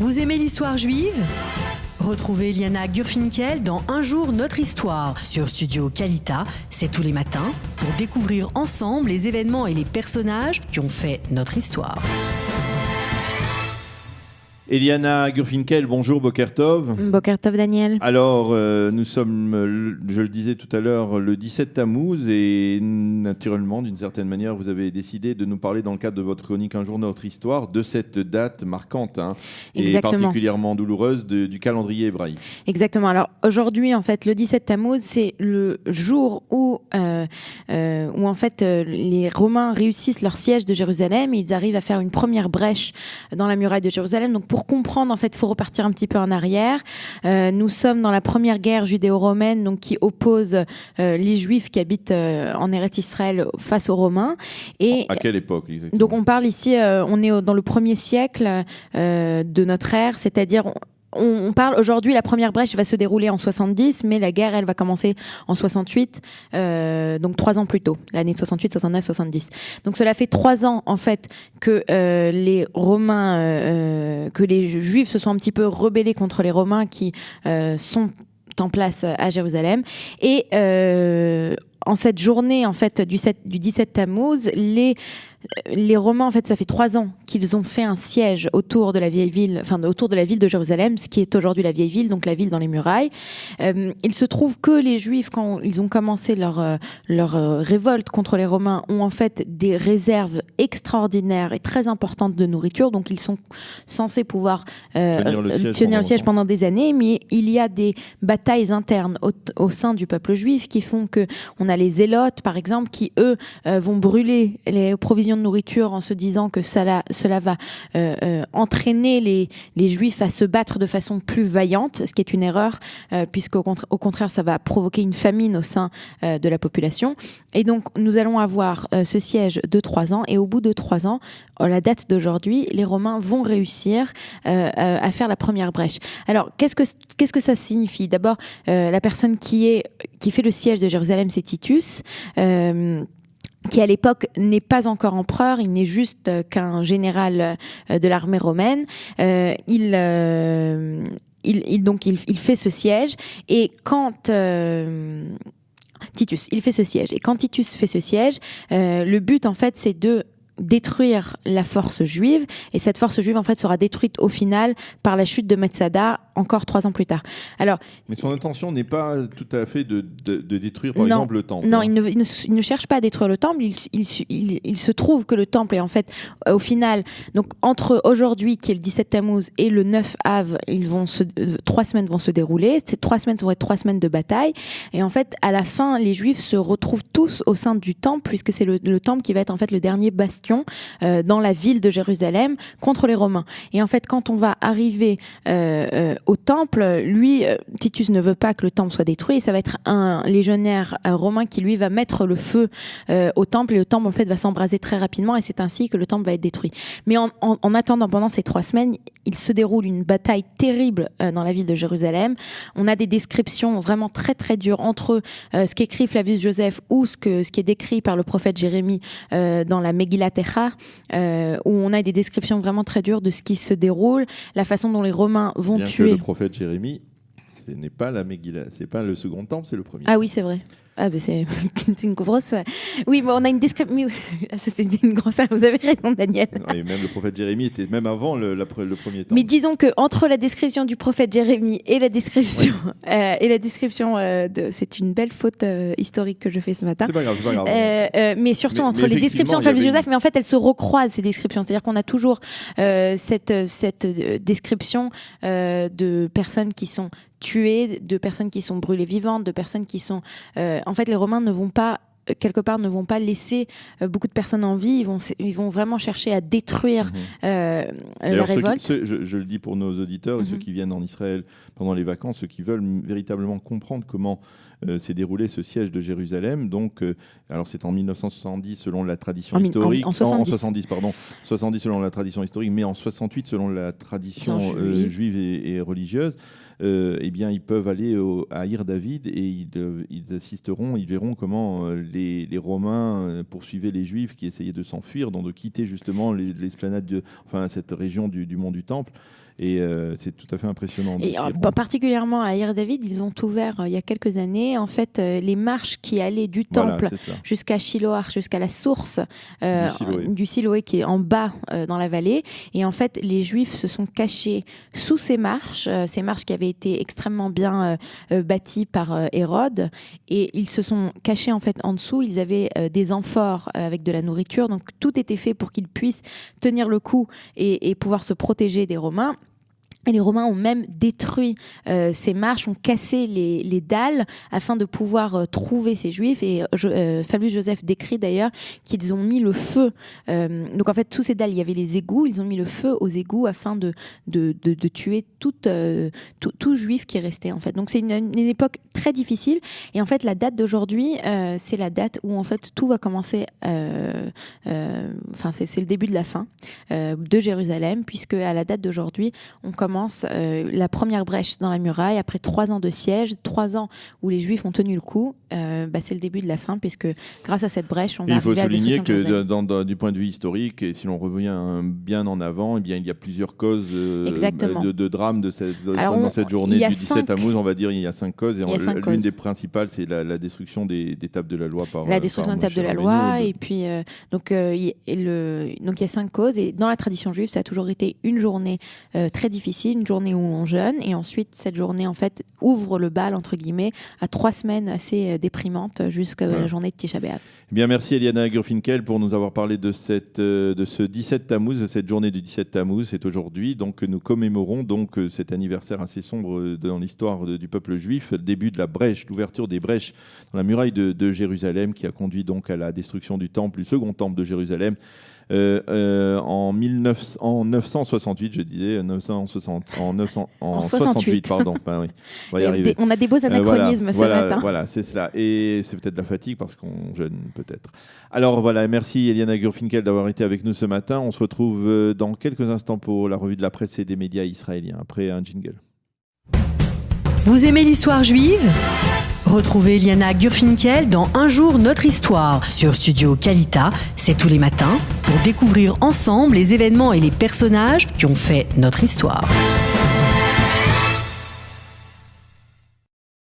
Vous aimez l'histoire juive ? Retrouvez Liana Gurfinkel dans Un jour notre histoire sur Studio Kalita, c'est tous les matins, pour découvrir ensemble les événements et les personnages qui ont fait notre histoire. Eliana Gurfinkel, bonjour, Boker Tov. Boker Tov, Daniel. Alors, nous sommes, je le disais tout à l'heure, le 17 Tammuz et naturellement, d'une certaine manière, vous avez décidé de nous parler dans le cadre de votre chronique Un jour notre histoire de cette date marquante et particulièrement douloureuse du calendrier hébraïque. Exactement. Alors aujourd'hui, en fait, le 17 Tammuz, c'est le jour où en fait les Romains réussissent leur siège de Jérusalem et ils arrivent à faire une première brèche dans la muraille de Jérusalem. Donc pour comprendre, en fait, il faut repartir un petit peu en arrière. Nous sommes dans la première guerre judéo-romaine, donc qui oppose les Juifs qui habitent en Eretz Israël face aux Romains. Et à quelle époque exactement ? Donc on parle ici, on est dans le 1er siècle de notre ère, c'est-à-dire on parle aujourd'hui, la première brèche va se dérouler en 70, mais la guerre, elle va commencer en 68, donc 3 ans plus tôt, l'année 68, 69, 70. Donc cela fait 3 ans, en fait, que les Romains, que les Juifs se sont un petit peu rebellés contre les Romains qui sont en place à Jérusalem. Et en cette journée, en fait, du 17 Tammuz, les Romains, en fait, ça fait 3 ans qu'ils ont fait un siège autour de la vieille ville, autour de la ville de Jérusalem, ce qui est aujourd'hui la vieille ville, donc la ville dans les murailles. Il se trouve que les Juifs, quand ils ont commencé leur révolte contre les Romains, ont en fait des réserves extraordinaires et très importantes de nourriture, donc ils sont censés pouvoir tenir le siège pendant des années, mais il y a des batailles internes au sein du peuple juif qui font que on a les zélotes, par exemple, qui eux vont brûler les provisions de nourriture en se disant que cela va entraîner les Juifs à se battre de façon plus vaillante, ce qui est une erreur, puisqu'au contraire, ça va provoquer une famine au sein de la population. Et donc, nous allons avoir ce siège de 3 ans, et au bout de 3 ans, à la date d'aujourd'hui, les Romains vont réussir à faire la première brèche. Alors, qu'est-ce que ça signifie ? D'abord, la personne qui fait le siège de Jérusalem, c'est Titus, qui à l'époque n'est pas encore empereur, il n'est juste qu'un général de l'armée romaine. Il fait ce siège, et quand Titus, il fait ce siège, et quand Titus fait ce siège, le but, en fait, c'est de détruire la force juive, et cette force juive, en fait, sera détruite au final par la chute de Metsada encore 3 ans plus tard. Alors, mais son intention n'est pas tout à fait de détruire, par exemple, le temple. Non, il ne cherche pas à détruire le temple. Il se trouve que le temple est, en fait, au final, donc entre aujourd'hui, qui est le 17 Tammuz, et le 9 Av, 3 semaines vont se dérouler. Ces 3 semaines vont être 3 semaines de bataille. Et en fait, à la fin, les Juifs se retrouvent tous au sein du temple, puisque c'est le temple qui va être, en fait, le dernier bastion dans la ville de Jérusalem contre les Romains. Et en fait, quand on va arriver au temple, lui, Titus ne veut pas que le temple soit détruit, et ça va être un légionnaire romain qui, lui, va mettre le feu au temple, et le temple, en fait, va s'embraser très rapidement, et c'est ainsi que le temple va être détruit. Mais en attendant, pendant ces 3 semaines, il se déroule une bataille terrible dans la ville de Jérusalem. On a des descriptions vraiment très très dures entre ce qu'écrit Flavius Joseph ou ce qui est décrit par le prophète Jérémie dans la Megillat Echa, où on a des descriptions vraiment très dures de ce qui se déroule, la façon dont les Romains vont tuer. Que le prophète Jérémie, ce n'est pas la Megillah, c'est pas le second temple, c'est le premier. Ah oui, c'est vrai. Ah ben c'est une grosse. Oui, mais on a une description. C'est une grosse. Vous avez raison, Daniel. Et même le prophète Jérémie était même avant le premier temps. Mais disons que entre la description du prophète Jérémie et la description c'est une belle faute historique que je fais ce matin. C'est pas grave. Mais surtout entre les descriptions de Flavius Joseph, mais en fait elles se recroisent, ces descriptions. C'est-à-dire qu'on a toujours cette description de personnes qui sont tuées, de personnes qui sont brûlées vivantes, de personnes qui sont... en fait, les Romains ne vont pas laisser beaucoup de personnes en vie. Ils vont vraiment chercher à détruire la révolte. Je le dis pour nos auditeurs et ceux qui viennent en Israël pendant les vacances, ceux qui veulent véritablement comprendre comment s'est déroulé ce siège de Jérusalem. Donc, alors c'est en 1970 selon la tradition historique. En 70. 70 selon la tradition historique, mais en 68 selon la tradition juive et religieuse. Eh bien, ils peuvent aller à Ir David et ils verront comment les Romains poursuivaient les Juifs qui essayaient de s'enfuir, donc de quitter justement l'esplanade, cette région du mont du Temple. Et c'est tout à fait impressionnant. Et particulièrement à Ir David, ils ont ouvert il y a quelques années en fait les marches qui allaient du temple jusqu'à Shiloah, jusqu'à la source du Siloé qui est en bas dans la vallée. Et en fait, les Juifs se sont cachés sous ces marches qui avaient été extrêmement bien bâties par Hérode. Et ils se sont cachés en fait en dessous. Ils avaient des amphores avec de la nourriture. Donc tout était fait pour qu'ils puissent tenir le coup et pouvoir se protéger des Romains. Et les Romains ont même détruit ces marches, ont cassé les dalles afin de pouvoir trouver ces Juifs. Et Flavius Joseph décrit d'ailleurs qu'ils ont mis le feu. Donc en fait, sous ces dalles, il y avait les égouts. Ils ont mis le feu aux égouts afin de tuer tout Juif qui restait en fait. Donc c'est une époque très difficile. Et en fait, la date d'aujourd'hui, c'est la date où en fait tout va commencer. C'est le début de la fin de Jérusalem, puisque à la date d'aujourd'hui, on commence la première brèche dans la muraille après 3 ans de siège, 3 ans où les Juifs ont tenu le coup. C'est le début de la fin, puisque grâce à cette brèche, on va arriver à la destruction de Jérusalem. Il faut souligner que du point de vue historique, et si l'on revient bien en avant, il y a plusieurs causes de drame dans cette journée du 17 Tammuz. On va dire il y a 5 causes. Et l'une des principales, c'est la destruction des tables de la loi par la destruction des tables de la loi. Et puis, donc il y a 5 causes. Et dans la tradition juive, ça a toujours été une journée très difficile, une journée où on jeûne, et ensuite cette journée en fait ouvre le bal entre guillemets à 3 semaines assez déprimantes jusqu'à la journée de Tisha B'Av. Bien, merci Eliana Gurfinkel pour nous avoir parlé de ce 17 Tammuz, de cette journée du 17 Tammuz. C'est aujourd'hui donc nous commémorons donc cet anniversaire assez sombre dans l'histoire du peuple juif, le début de la brèche, l'ouverture des brèches dans la muraille de Jérusalem qui a conduit donc à la destruction du temple, du second temple de Jérusalem. En 968, je disais, en 968, pardon. Ben oui, on va y arriver. On a des beaux anachronismes ce matin. Voilà, c'est cela. Et c'est peut-être la fatigue parce qu'on jeûne peut-être. Alors voilà, merci Eliana Gurfinkel d'avoir été avec nous ce matin. On se retrouve dans quelques instants pour la revue de la presse et des médias israéliens, après un jingle. Vous aimez l'histoire juive ? Retrouvez Eliana Gurfinkel dans Un jour notre histoire sur Studio Kalita, c'est tous les matins, pour découvrir ensemble les événements et les personnages qui ont fait notre histoire.